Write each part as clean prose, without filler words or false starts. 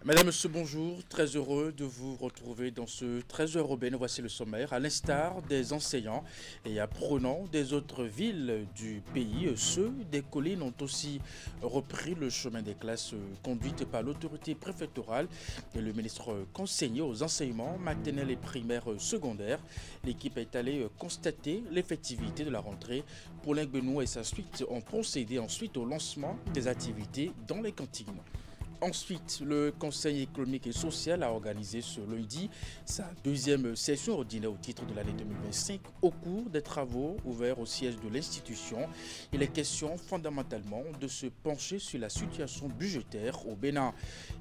Madame, Monsieur, bonjour. Très heureux de vous retrouver dans ce 13h urbain. Voici le sommaire. À l'instar des enseignants et apprenants des autres villes du pays, ceux des collines ont aussi repris le chemin des classes conduites par l'autorité préfectorale et le ministre conseiller aux enseignements maternels et primaires secondaires. L'équipe est allée constater l'effectivité de la rentrée. Paulin Benoît et sa suite ont procédé ensuite au lancement des activités dans les cantines. Ensuite, le Conseil économique et social a organisé ce lundi sa deuxième session ordinaire au titre de l'année 2025. Au cours des travaux ouverts au siège de l'institution, il est question fondamentalement de se pencher sur la situation budgétaire au Bénin.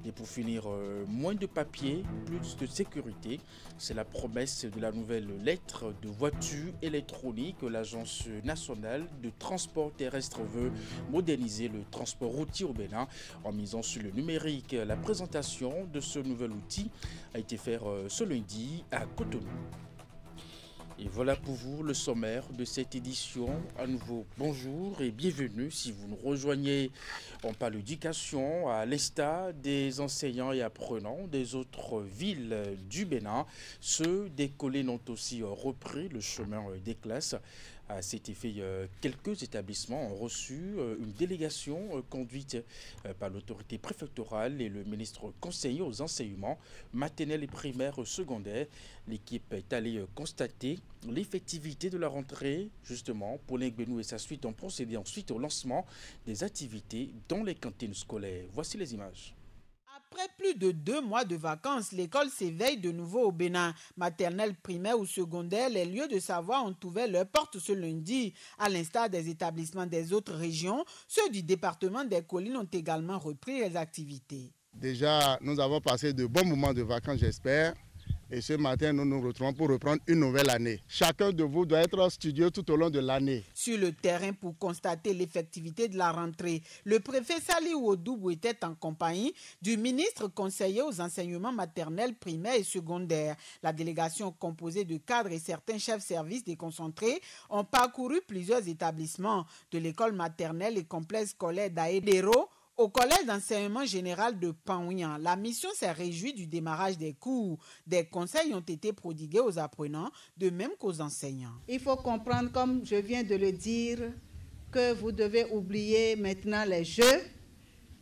Et pour finir, moins de papier, plus de sécurité. C'est la promesse de la nouvelle lettre de voiture électronique. L'Agence nationale de transport terrestre veut moderniser le transport routier au Bénin en misant sur le numérique. La présentation de ce nouvel outil a été faite ce lundi à Cotonou. Et voilà pour vous le sommaire de cette édition. À nouveau, bonjour et bienvenue. Si vous nous rejoignez, on parle d'éducation à l'instar des enseignants et apprenants des autres villes du Bénin. Ceux des collines ont aussi repris le chemin des classes. À cet effet, quelques établissements ont reçu une délégation conduite par l'autorité préfectorale et le ministre conseiller aux enseignements maternels et primaires secondaires. L'équipe est allée constater l'effectivité de la rentrée. Justement, Paulin Benoît et sa suite ont procédé ensuite au lancement des activités dans les cantines scolaires. Voici les images. Après plus de 2 mois de vacances, l'école s'éveille de nouveau au Bénin. Maternelle, primaire ou secondaire, les lieux de savoir ont ouvert leurs portes ce lundi. À l'instar des établissements des autres régions, ceux du département des collines ont également repris les activités. Déjà, nous avons passé de bons moments de vacances, j'espère. Et ce matin, nous nous retrouvons pour reprendre une nouvelle année. Chacun de vous doit être studieux tout au long de l'année. Sur le terrain, pour constater l'effectivité de la rentrée, le préfet Saliou Odoubou était en compagnie du ministre conseiller aux enseignements maternels, primaires et secondaires. La délégation composée de cadres et certains chefs services déconcentrés ont parcouru plusieurs établissements, de l'école maternelle et complexe scolaire d'Aédéro au collège d'enseignement général de Panouian. La mission s'est réjouie du démarrage des cours. Des conseils ont été prodigués aux apprenants, de même qu'aux enseignants. Il faut comprendre, comme je viens de le dire, que vous devez oublier maintenant les jeux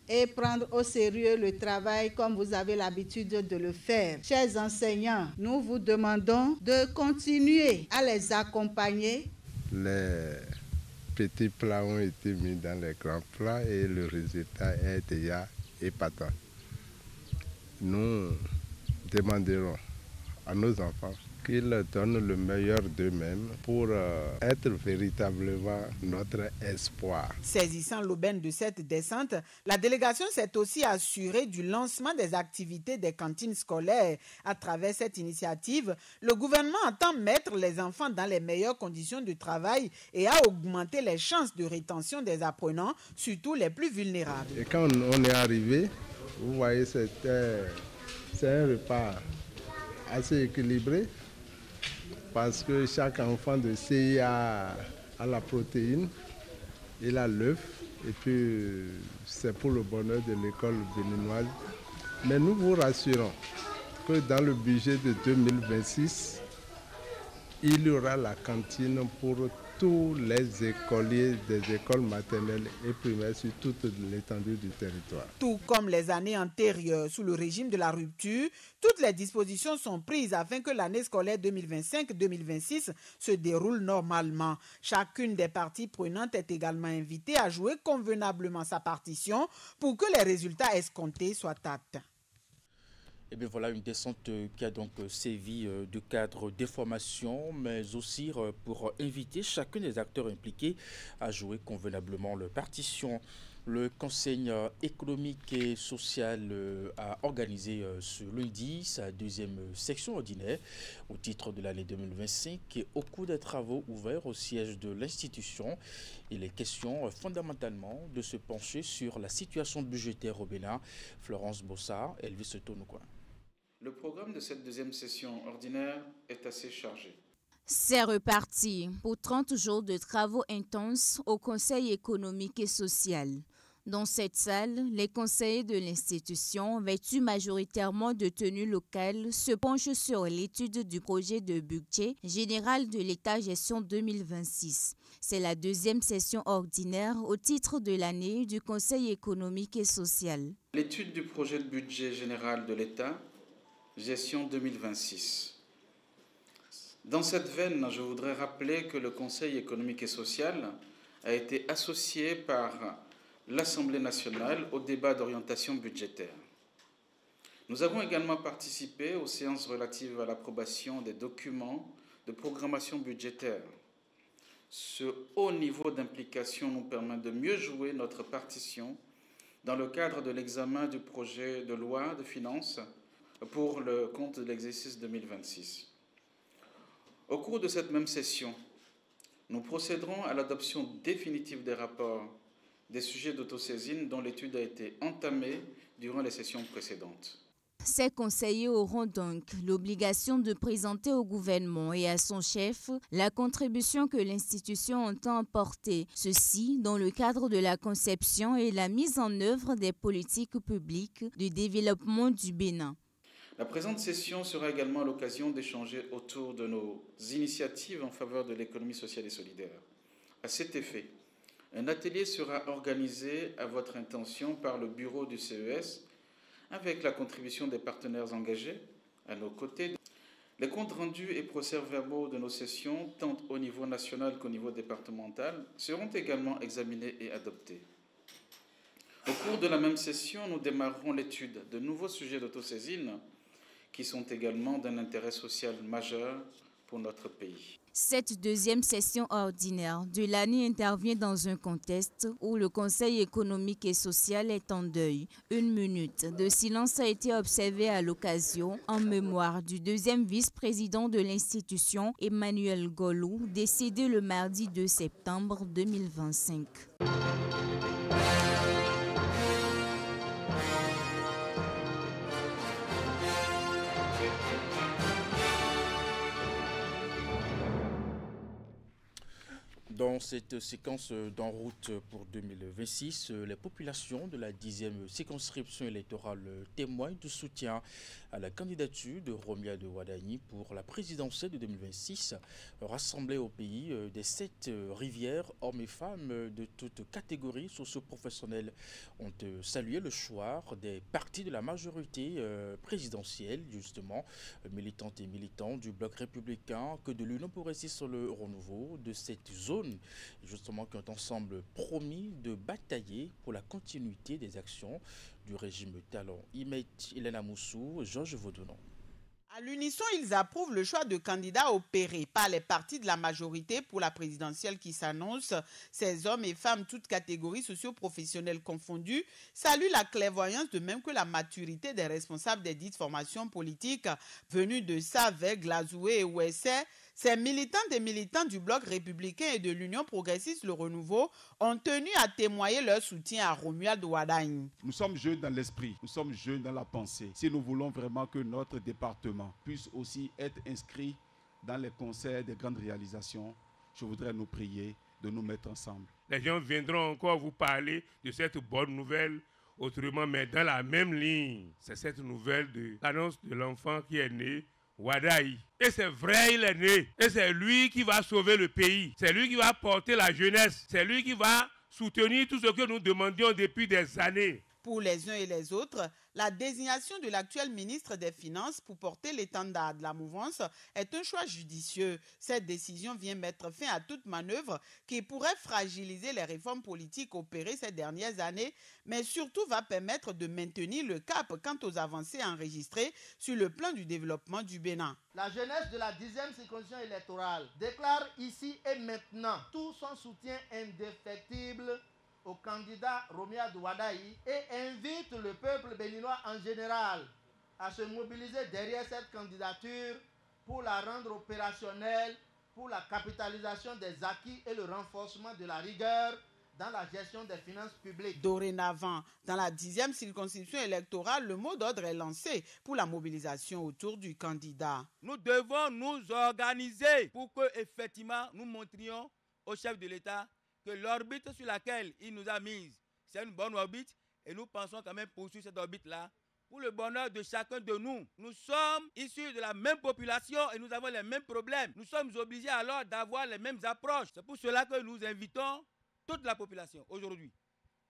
et prendre au sérieux le travail comme vous avez l'habitude de le faire. Chers enseignants, nous vous demandons de continuer à les accompagner. Les petits plats ont été mis dans les grands plats et le résultat est déjà épatant. Nous demanderons à nos enfants qu'ils donnent le meilleur d'eux-mêmes pour être véritablement notre espoir. Saisissant l'aubaine de cette descente, la délégation s'est aussi assurée du lancement des activités des cantines scolaires. À travers cette initiative, le gouvernement entend mettre les enfants dans les meilleures conditions de travail et a augmenté les chances de rétention des apprenants, surtout les plus vulnérables. Et quand on est arrivé, vous voyez, c'est un repas assez équilibré, parce que chaque enfant de CIA a la protéine, il a l'œuf, et puis c'est pour le bonheur de l'école béninoise. Mais nous vous rassurons que dans le budget de 2026, il y aura la cantine pour tous les écoliers des écoles maternelles et primaires sur toute l'étendue du territoire. Tout comme les années antérieures, sous le régime de la rupture, toutes les dispositions sont prises afin que l'année scolaire 2025-2026 se déroule normalement. Chacune des parties prenantes est également invitée à jouer convenablement sa partition pour que les résultats escomptés soient atteints. Et bien voilà une descente qui a donc sévi de cadre des formations, mais aussi pour inviter chacun des acteurs impliqués à jouer convenablement leur partition. Le Conseil économique et social a organisé ce lundi sa deuxième section ordinaire au titre de l'année 2025 et au cours des travaux ouverts au siège de l'institution. Il est question fondamentalement de se pencher sur la situation budgétaire au Bénin. Florence Bossard, Elvis Tonoukoua. Le programme de cette deuxième session ordinaire est assez chargé. C'est reparti pour 30 jours de travaux intenses au Conseil économique et social. Dans cette salle, les conseillers de l'institution, vêtus majoritairement de tenues locales, se penchent sur l'étude du projet de budget général de l'État gestion 2026. C'est la deuxième session ordinaire au titre de l'année du Conseil économique et social. L'étude du projet de budget général de l'État gestion 2026. Dans cette veine, je voudrais rappeler que le Conseil économique et social a été associé par l'Assemblée nationale au débat d'orientation budgétaire. Nous avons également participé aux séances relatives à l'approbation des documents de programmation budgétaire. Ce haut niveau d'implication nous permet de mieux jouer notre partition dans le cadre de l'examen du projet de loi de finances pour le compte de l'exercice 2026. Au cours de cette même session, nous procéderons à l'adoption définitive des rapports des sujets d'autosaisine dont l'étude a été entamée durant les sessions précédentes. Ces conseillers auront donc l'obligation de présenter au gouvernement et à son chef la contribution que l'institution entend apporter, ceci dans le cadre de la conception et la mise en œuvre des politiques publiques de développement du Bénin. La présente session sera également l'occasion d'échanger autour de nos initiatives en faveur de l'économie sociale et solidaire. À cet effet, un atelier sera organisé à votre intention par le bureau du CES avec la contribution des partenaires engagés à nos côtés. Les comptes rendus et procès-verbaux de nos sessions, tant au niveau national qu'au niveau départemental, seront également examinés et adoptés. Au cours de la même session, nous démarrerons l'étude de nouveaux sujets d'autosaisine qui sont également d'un intérêt social majeur pour notre pays. Cette deuxième session ordinaire de l'année intervient dans un contexte où le Conseil économique et social est en deuil. 1 minute de silence a été observée à l'occasion en mémoire du deuxième vice-président de l'institution, Emmanuel Golou, décédé le mardi 2 septembre 2025. Dans cette séquence d'en route pour 2026, les populations de la 10e circonscription électorale témoignent du soutien à la candidature de Romia de Wadani pour la présidentielle de 2026. Rassemblés au pays des 7 rivières, hommes et femmes de toutes catégories socio-professionnelles ont salué le choix des partis de la majorité présidentielle, justement, militantes et militants du bloc républicain que de l'Union progressiste sur le renouveau de cette zone, justement, qui ont ensemble promis de batailler pour la continuité des actions du régime Talon. Imet Hélène Moussou, Georges Vaudonon. À l'unisson, ils approuvent le choix de candidats opérés par les partis de la majorité pour la présidentielle qui s'annonce. Ces hommes et femmes, toutes catégories socio-professionnelles confondues, saluent la clairvoyance de même que la maturité des responsables des dites formations politiques venus de Savè, Glazoué et Ouessé. Ces militantes et militants du bloc républicain et de l'Union progressiste Le Renouveau ont tenu à témoigner leur soutien à Romuald Wadani. Nous sommes jeunes dans l'esprit, nous sommes jeunes dans la pensée. Si nous voulons vraiment que notre département puisse aussi être inscrit dans les concerts des grandes réalisations, je voudrais nous prier de nous mettre ensemble. Les gens viendront encore vous parler de cette bonne nouvelle, autrement, mais dans la même ligne. C'est cette nouvelle de l'annonce de l'enfant qui est né, Wadaï. Et c'est vrai, il est né. Et c'est lui qui va sauver le pays. C'est lui qui va porter la jeunesse. C'est lui qui va soutenir tout ce que nous demandions depuis des années. Pour les uns et les autres, la désignation de l'actuel ministre des Finances pour porter l'étendard de la mouvance est un choix judicieux. Cette décision vient mettre fin à toute manœuvre qui pourrait fragiliser les réformes politiques opérées ces dernières années, mais surtout va permettre de maintenir le cap quant aux avancées enregistrées sur le plan du développement du Bénin. La jeunesse de la 10e circonscription électorale déclare ici et maintenant tout son soutien indéfectible au candidat Romia de Wadani et invite le peuple béninois en général à se mobiliser derrière cette candidature pour la rendre opérationnelle, pour la capitalisation des acquis et le renforcement de la rigueur dans la gestion des finances publiques. Dorénavant, dans la 10e circonscription électorale, le mot d'ordre est lancé pour la mobilisation autour du candidat. Nous devons nous organiser pour que, effectivement, nous montrions au chef de l'État que l'orbite sur laquelle il nous a mis c'est une bonne orbite et nous pensons quand même poursuivre cette orbite-là pour le bonheur de chacun de nous. Nous sommes issus de la même population et nous avons les mêmes problèmes. Nous sommes obligés alors d'avoir les mêmes approches. C'est pour cela que nous invitons toute la population aujourd'hui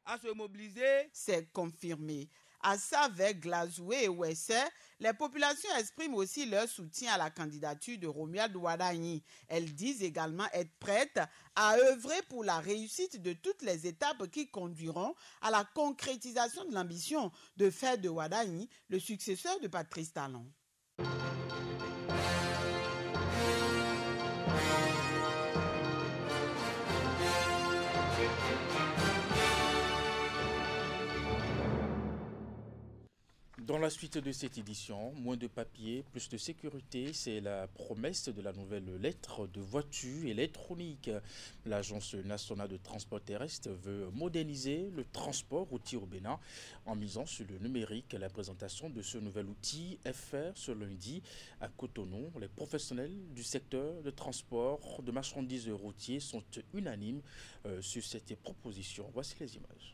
à se mobiliser. C'est confirmé. À Savek, Glazoué et Ouessé, les populations expriment aussi leur soutien à la candidature de Romuald Wardani. Elles disent également être prêtes à œuvrer pour la réussite de toutes les étapes qui conduiront à la concrétisation de l'ambition de faire de Wardani le successeur de Patrice Talon. Dans la suite de cette édition, moins de papier, plus de sécurité, c'est la promesse de la nouvelle lettre de voiture électronique. L'Agence nationale de transport terrestre veut moderniser le transport routier au Bénin en misant sur le numérique. La présentation de ce nouvel outil est faite ce lundi à Cotonou. Les professionnels du secteur de transport de marchandises routiers sont unanimes sur cette proposition. Voici les images.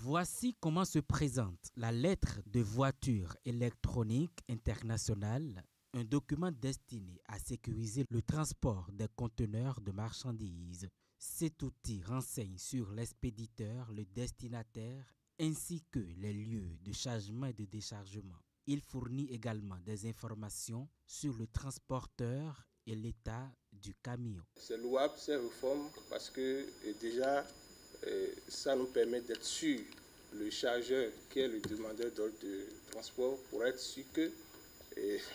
Voici comment se présente la lettre de voiture électronique internationale, un document destiné à sécuriser le transport des conteneurs de marchandises. Cet outil renseigne sur l'expéditeur, le destinataire, ainsi que les lieux de chargement et de déchargement. Il fournit également des informations sur le transporteur et l'état du camion. C'est louable ces réformes parce que déjà ça nous permet d'être sûr, le chargeur qui est le demandeur d'ordre de transport, pour être sûr que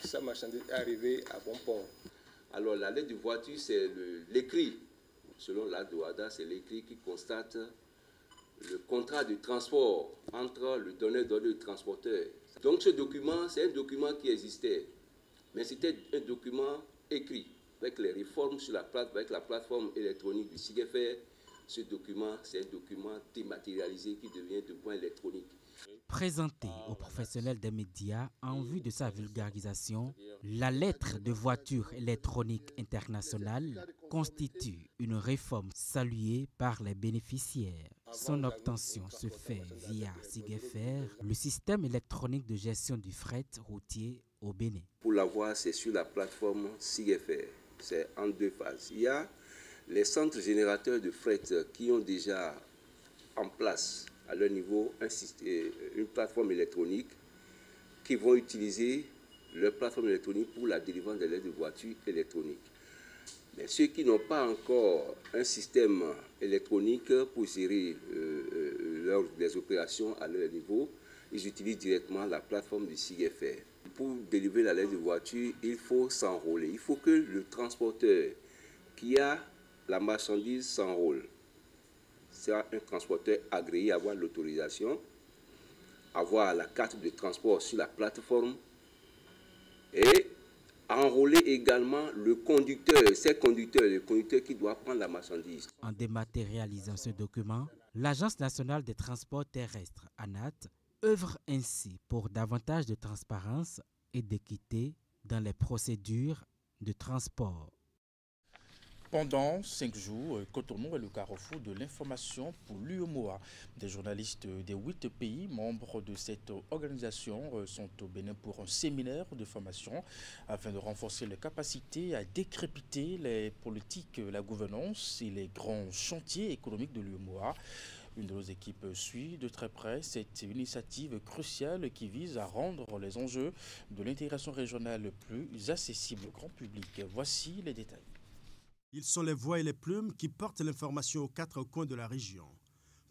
sa marchandise est arrivée à bon port. Alors la lettre de voiture, c'est l'écrit. Selon la douada, c'est l'écrit qui constate le contrat de transport entre le donneur d'ordre et le transporteur. Donc ce document, c'est un document qui existait, mais c'était un document écrit. Avec les réformes sur avec la plateforme électronique du SIGFR, ce document, c'est un document dématérialisé qui devient de point électronique. Présenté aux professionnels des médias en vue de sa vulgarisation, la lettre de voiture électronique internationale constitue une réforme saluée par les bénéficiaires. Son obtention se fait via SIGFR, le système électronique de gestion du fret routier au Bénin. Pour l'avoir, c'est sur la plateforme SIGFR. C'est en deux phases. Il y a les centres générateurs de fret qui ont déjà en place à leur niveau une plateforme électronique qui vont utiliser leur plateforme électronique pour la délivrance des lettres de voiture électroniques. Mais ceux qui n'ont pas encore un système électronique pour gérer les opérations à leur niveau, ils utilisent directement la plateforme du SIGFR. Pour délivrer la lettre de voiture, il faut s'enrôler. Il faut que le transporteur qui a la marchandise s'enrôle. C'est un transporteur agréé, avoir l'autorisation, avoir la carte de transport sur la plateforme et enrôler également le conducteur, le conducteur qui doit prendre la marchandise. En dématérialisant ce document, l'Agence nationale des transports terrestres, ANAT, œuvre ainsi pour davantage de transparence et d'équité dans les procédures de transport. Pendant 5 jours, Cotonou est le carrefour de l'information pour l'UEMOA. Des journalistes des 8 pays membres de cette organisation sont au Bénin pour un séminaire de formation afin de renforcer les capacités à décrypter les politiques, la gouvernance et les grands chantiers économiques de l'UEMOA. Une de nos équipes suit de très près cette initiative cruciale qui vise à rendre les enjeux de l'intégration régionale plus accessibles au grand public. Voici les détails. Ils sont les voix et les plumes qui portent l'information aux 4 coins de la région.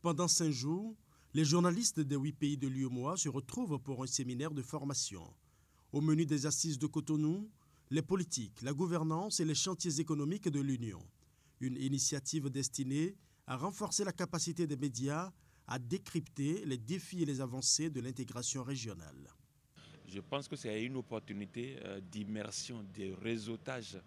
Pendant 5 jours, les journalistes des 8 pays de l'UEMOA se retrouvent pour un séminaire de formation. Au menu des assises de Cotonou, les politiques, la gouvernance et les chantiers économiques de l'Union. Une initiative destinée à renforcer la capacité des médias à décrypter les défis et les avancées de l'intégration régionale. Je pense que c'est une opportunité d'immersion, de réseautage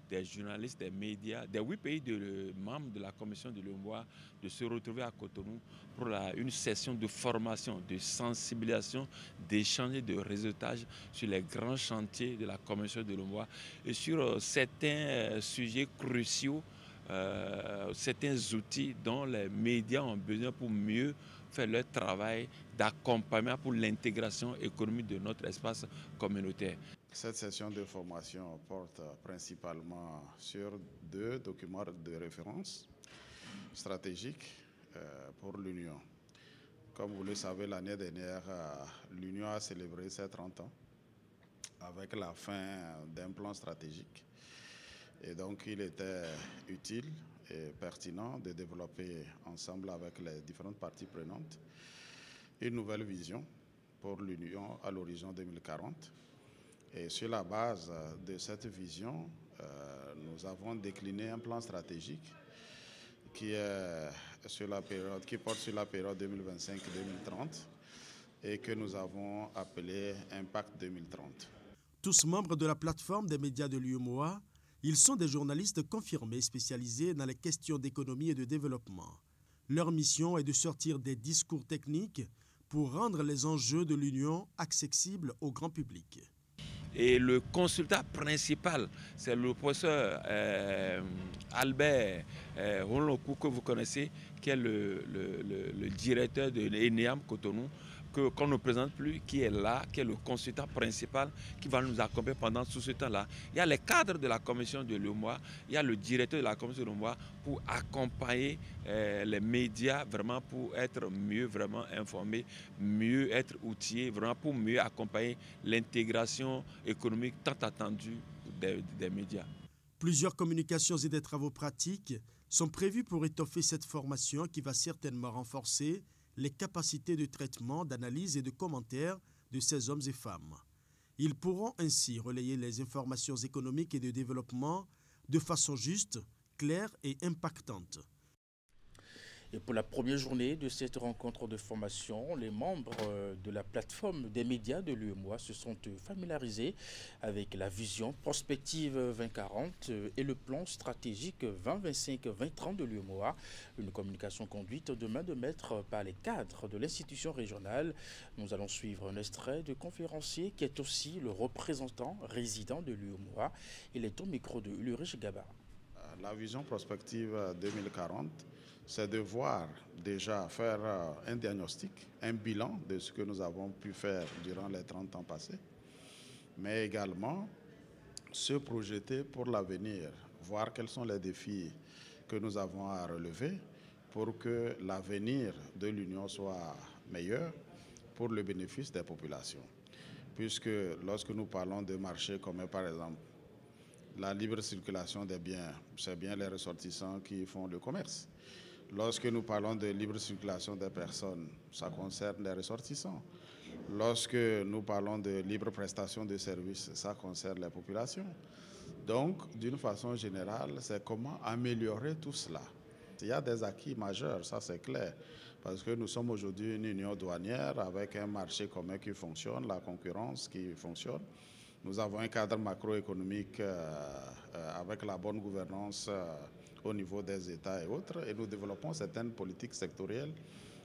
des journalistes, des médias, des 8 pays membres de la commission de l'UEMOA de se retrouver à Cotonou pour une session de formation, de sensibilisation, d'échange et de réseautage sur les grands chantiers de la commission de l'UEMOA et sur certains sujets cruciaux, certains outils dont les médias ont besoin pour mieux faire leur travail d'accompagnement pour l'intégration économique de notre espace communautaire. Cette session de formation porte principalement sur 2 documents de référence stratégiques pour l'Union. Comme vous le savez, l'année dernière, l'Union a célébré ses 30 ans avec la fin d'un plan stratégique. Et donc, il était utile et pertinent de développer ensemble avec les différentes parties prenantes une nouvelle vision pour l'Union à l'horizon 2040. Et sur la base de cette vision, nous avons décliné un plan stratégique qui porte sur la période 2025-2030 et que nous avons appelé Impact 2030. Tous membres de la plateforme des médias de l'UEMOA, ils sont des journalistes confirmés spécialisés dans les questions d'économie et de développement. Leur mission est de sortir des discours techniques pour rendre les enjeux de l'Union accessibles au grand public. Et le consultant principal, c'est le professeur Albert Ronloku, que vous connaissez, qui est le directeur de l'ENEAM Cotonou, qu'on ne présente plus, qui est là, qui est le consultant principal, qui va nous accompagner pendant tout ce temps-là. Il y a les cadres de la commission de l'UEMOA, il y a le directeur de la commission de l'UEMOA pour accompagner les médias, vraiment pour être mieux vraiment informés, mieux être outillés, vraiment pour mieux accompagner l'intégration économique tant attendue des médias. Plusieurs communications et des travaux pratiques sont prévus pour étoffer cette formation qui va certainement renforcer les capacités de traitement, d'analyse et de commentaire de ces hommes et femmes. Ils pourront ainsi relayer les informations économiques et de développement de façon juste, claire et impactante. Et pour la première journée de cette rencontre de formation, les membres de la plateforme des médias de l'UEMOA se sont familiarisés avec la vision prospective 2040 et le plan stratégique 2025-2030 de l'UEMOA, une communication conduite de main de maître par les cadres de l'institution régionale. Nous allons suivre un extrait de conférencier qui est aussi le représentant résident de l'UEMOA. Il est au micro de Ulrich Gaba. La vision prospective 2040, c'est de voir déjà faire un diagnostic, un bilan de ce que nous avons pu faire durant les 30 ans passés, mais également se projeter pour l'avenir, voir quels sont les défis que nous avons à relever pour que l'avenir de l'Union soit meilleur pour le bénéfice des populations. Puisque lorsque nous parlons de marchés communs, par exemple, la libre circulation des biens, c'est bien les ressortissants qui font le commerce. Lorsque nous parlons de libre circulation des personnes, ça concerne les ressortissants. Lorsque nous parlons de libre prestation de services, ça concerne les populations. Donc, d'une façon générale, c'est comment améliorer tout cela. Il y a des acquis majeurs, ça c'est clair, parce que nous sommes aujourd'hui une union douanière avec un marché commun qui fonctionne, la concurrence qui fonctionne. Nous avons un cadre macroéconomique avec la bonne gouvernance au niveau des États et autres, et nous développons certaines politiques sectorielles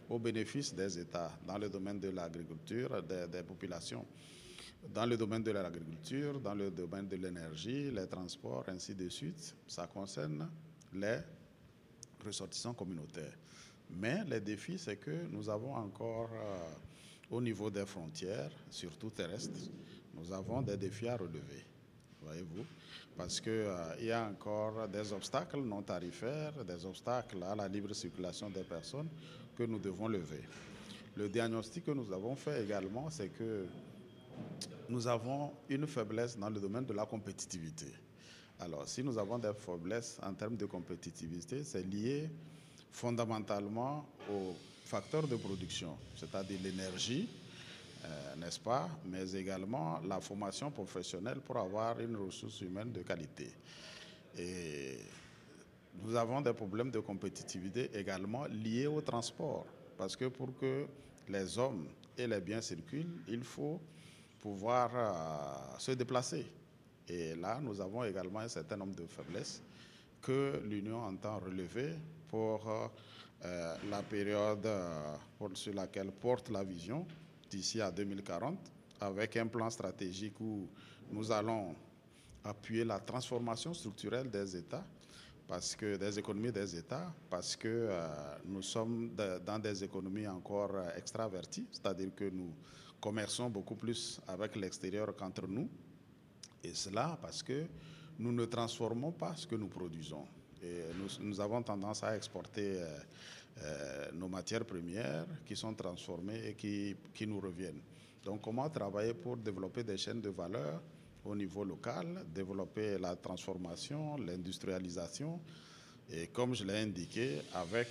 au bénéfice des États dans le domaine de l'agriculture, des populations, dans le domaine de l'agriculture, dans le domaine de l'énergie, les transports, ainsi de suite. Ça concerne les ressortissants communautaires. Mais le défi, c'est que nous avons encore, au niveau des frontières, surtout terrestres, nous avons des défis à relever, voyez-vous, parce qu'il y a encore des obstacles non tarifaires, des obstacles à la libre circulation des personnes que nous devons lever. Le diagnostic que nous avons fait également, c'est que nous avons une faiblesse dans le domaine de la compétitivité. Alors, si nous avons des faiblesses en termes de compétitivité, c'est lié fondamentalement aux facteurs de production, c'est-à-dire l'énergie, n'est-ce pas, mais également la formation professionnelle pour avoir une ressource humaine de qualité. Et nous avons des problèmes de compétitivité également liés au transport, parce que pour que les hommes et les biens circulent, il faut pouvoir se déplacer. Et là, nous avons également un certain nombre de faiblesses que l'Union entend relever pour la période sur laquelle porte la vision d'ici à 2040, avec un plan stratégique où nous allons appuyer la transformation structurelle des États parce que des économies des États, parce que nous sommes dans des économies encore extraverties, c'est-à-dire que nous commerçons beaucoup plus avec l'extérieur qu'entre nous, et cela parce que nous ne transformons pas ce que nous produisons. Et nous avons tendance à exporter nos matières premières qui sont transformées et qui nous reviennent. Donc comment travailler pour développer des chaînes de valeur au niveau local, développer la transformation, l'industrialisation, et comme je l'ai indiqué, avec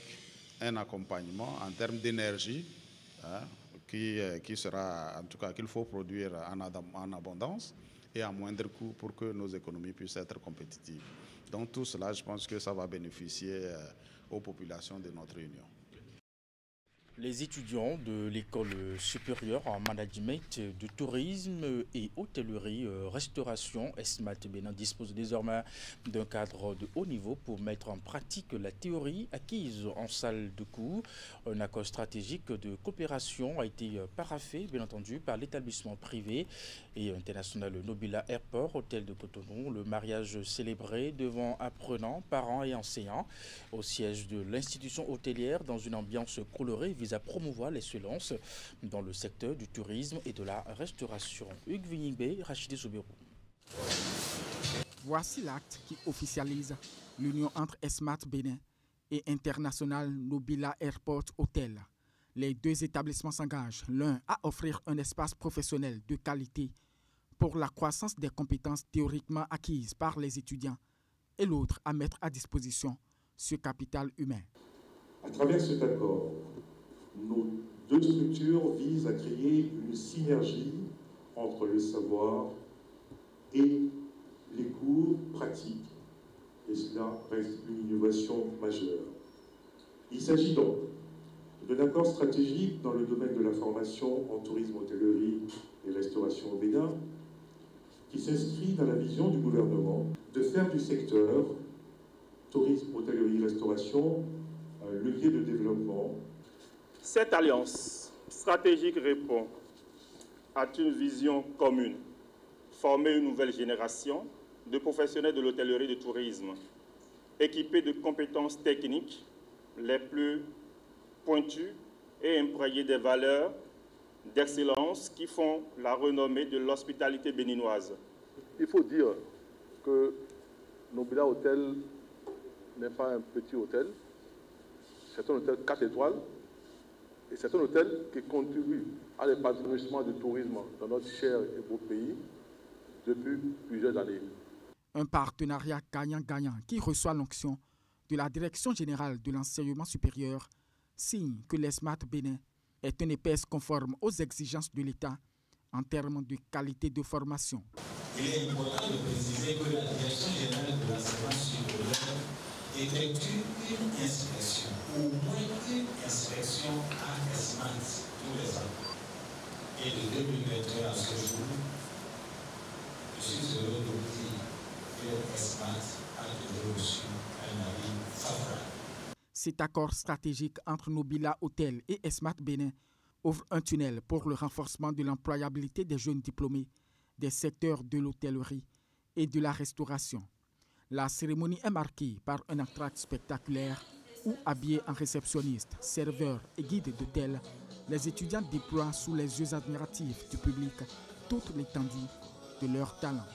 un accompagnement en termes d'énergie, qui sera, en tout cas, qu'il faut produire en abondance et à moindre coût pour que nos économies puissent être compétitives. Donc tout cela, je pense que ça va bénéficier aux populations de notre Union. Les étudiants de l'école supérieure en management du tourisme et hôtellerie-restauration ESMAT Bénin disposent désormais d'un cadre de haut niveau pour mettre en pratique la théorie acquise en salle de cours. Un accord stratégique de coopération a été paraphé, bien entendu, par l'établissement privé et international Nobila Airport, hôtel de Cotonou. Le mariage célébré devant apprenants, parents et enseignants au siège de l'institution hôtelière dans une ambiance colorée vise à promouvoir l'excellence dans le secteur du tourisme et de la restauration. Hugues Vigningbe, Rachidi Soubirou. Voici l'acte qui officialise l'union entre ESMAT Bénin et International Nobila Airport Hotel. Les deux établissements s'engagent, l'un à offrir un espace professionnel de qualité pour la croissance des compétences théoriquement acquises par les étudiants et l'autre à mettre à disposition ce capital humain. À travers cet accord, nos deux structures visent à créer une synergie entre le savoir et les cours pratiques. Et cela reste une innovation majeure. Il s'agit donc d'un accord stratégique dans le domaine de la formation en tourisme, hôtellerie et restauration au Bénin, qui s'inscrit dans la vision du gouvernement de faire du secteur tourisme, hôtellerie, restauration un levier de développement. Cette alliance stratégique répond à une vision commune, former une nouvelle génération de professionnels de l'hôtellerie et du tourisme, équipés de compétences techniques les plus pointues et imprégnés des valeurs d'excellence qui font la renommée de l'hospitalité béninoise. Il faut dire que Nobila Hotel n'est pas un petit hôtel, c'est un hôtel 4 étoiles et c'est un hôtel qui contribue à l'épanouissement du tourisme dans notre cher et beau pays depuis plusieurs années. Un partenariat gagnant-gagnant qui reçoit l'onction de la Direction générale de l'enseignement supérieur signe que l'ESMAT Bénin est une épaisse conforme aux exigences de l'État en termes de qualité de formation. Il est important de préciser que la Direction générale de l'enseignement supérieur effectue une inspection, au moins une inspection à ESMAT tous les ans. Et de 2021 à ce jour, je suis heureux de vous dire que ESMAT a toujours reçu un avis favorable. Cet accord stratégique entre Nobila Hotel et ESMAT Bénin ouvre un tunnel pour le renforcement de l'employabilité des jeunes diplômés des secteurs de l'hôtellerie et de la restauration. La cérémonie est marquée par un entracte spectaculaire où, habillés en réceptionnistes, serveurs et guides d'hôtel, les étudiants déploient sous les yeux admiratifs du public toute l'étendue de leur talent.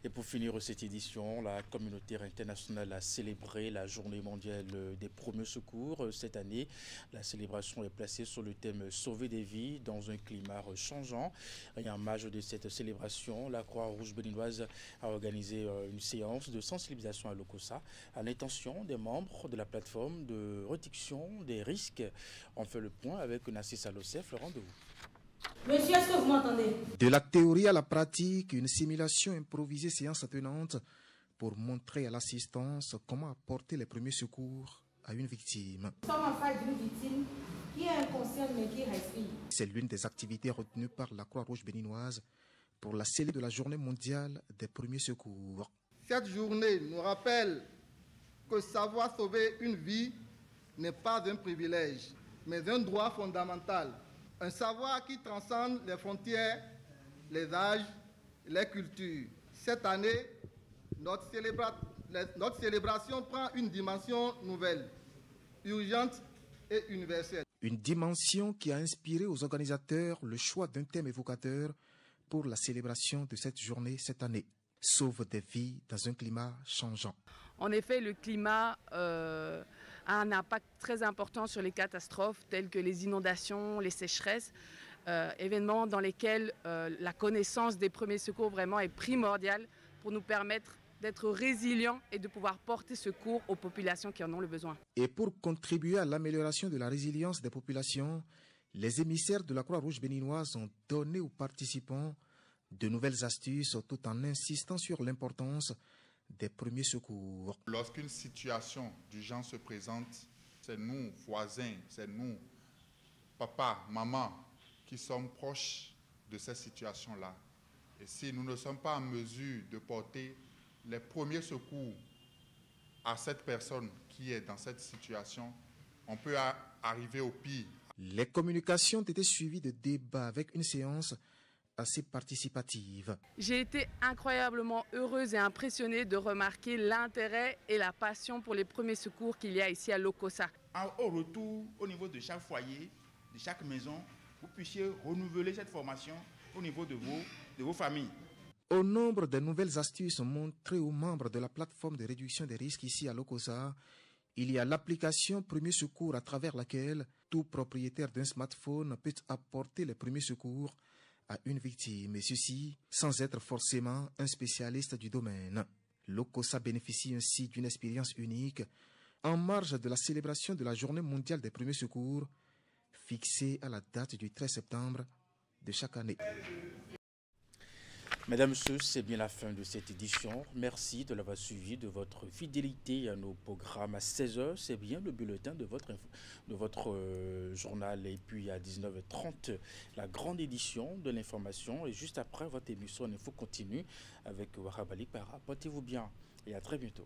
Et pour finir cette édition, la communauté internationale a célébré la journée mondiale des premiers secours. Cette année, la célébration est placée sur le thème « Sauver des vies dans un climat changeant ». Et en marge de cette célébration, la Croix-Rouge béninoise a organisé une séance de sensibilisation à l'OCOSA à l'intention des membres de la plateforme de réduction des risques. On fait le point avec Nassis Alocef, le rendez-vous. Monsieur, est-ce que vous m'entendez? De la théorie à la pratique, une simulation improvisée séance attenante pour montrer à l'assistance comment apporter les premiers secours à une victime. Nous sommes en face d'une victime qui est inconsciente mais qui respire. C'est l'une des activités retenues par la Croix-Rouge béninoise pour la célébration de la journée mondiale des premiers secours. Cette journée nous rappelle que savoir sauver une vie n'est pas un privilège, mais un droit fondamental. Un savoir qui transcende les frontières, les âges, les cultures. Cette année, notre célébration prend une dimension nouvelle, urgente et universelle. Une dimension qui a inspiré aux organisateurs le choix d'un thème évocateur pour la célébration de cette journée cette année. Sauve des vies dans un climat changeant. En effet, le climat a un impact très important sur les catastrophes telles que les inondations, les sécheresses, événements dans lesquels la connaissance des premiers secours vraiment est primordiale pour nous permettre d'être résilients et de pouvoir porter secours aux populations qui en ont le besoin. Et pour contribuer à l'amélioration de la résilience des populations, les émissaires de la Croix-Rouge béninoise ont donné aux participants de nouvelles astuces tout en insistant sur l'importance des premiers secours. Lorsqu'une situation d'urgence se présente, c'est nous, voisins, c'est nous, papa, maman, qui sommes proches de cette situation-là. Et si nous ne sommes pas en mesure de porter les premiers secours à cette personne qui est dans cette situation, on peut arriver au pire. Les communications ont été suivies de débats avec une séance assez participative. J'ai été incroyablement heureuse et impressionnée de remarquer l'intérêt et la passion pour les premiers secours qu'il y a ici à Lokossa. Au retour, au niveau de chaque foyer, de chaque maison, vous puissiez renouveler cette formation au niveau de vos familles. Au nombre de nouvelles astuces montrées aux membres de la plateforme de réduction des risques ici à Lokossa, il y a l'application Premier Secours à travers laquelle tout propriétaire d'un smartphone peut apporter les premiers secours à une victime, et ceci sans être forcément un spécialiste du domaine. Lokossa bénéficie ainsi d'une expérience unique en marge de la célébration de la Journée mondiale des premiers secours, fixée à la date du 13 septembre de chaque année. Mesdames, Messieurs, c'est bien la fin de cette édition. Merci de l'avoir suivi, de votre fidélité à nos programmes. À 16h, c'est bien le bulletin de votre journal. Et puis à 19h30, la grande édition de l'information. Et juste après, votre émission Info continue avec Wahab Ali Para. Portez-vous bien et à très bientôt.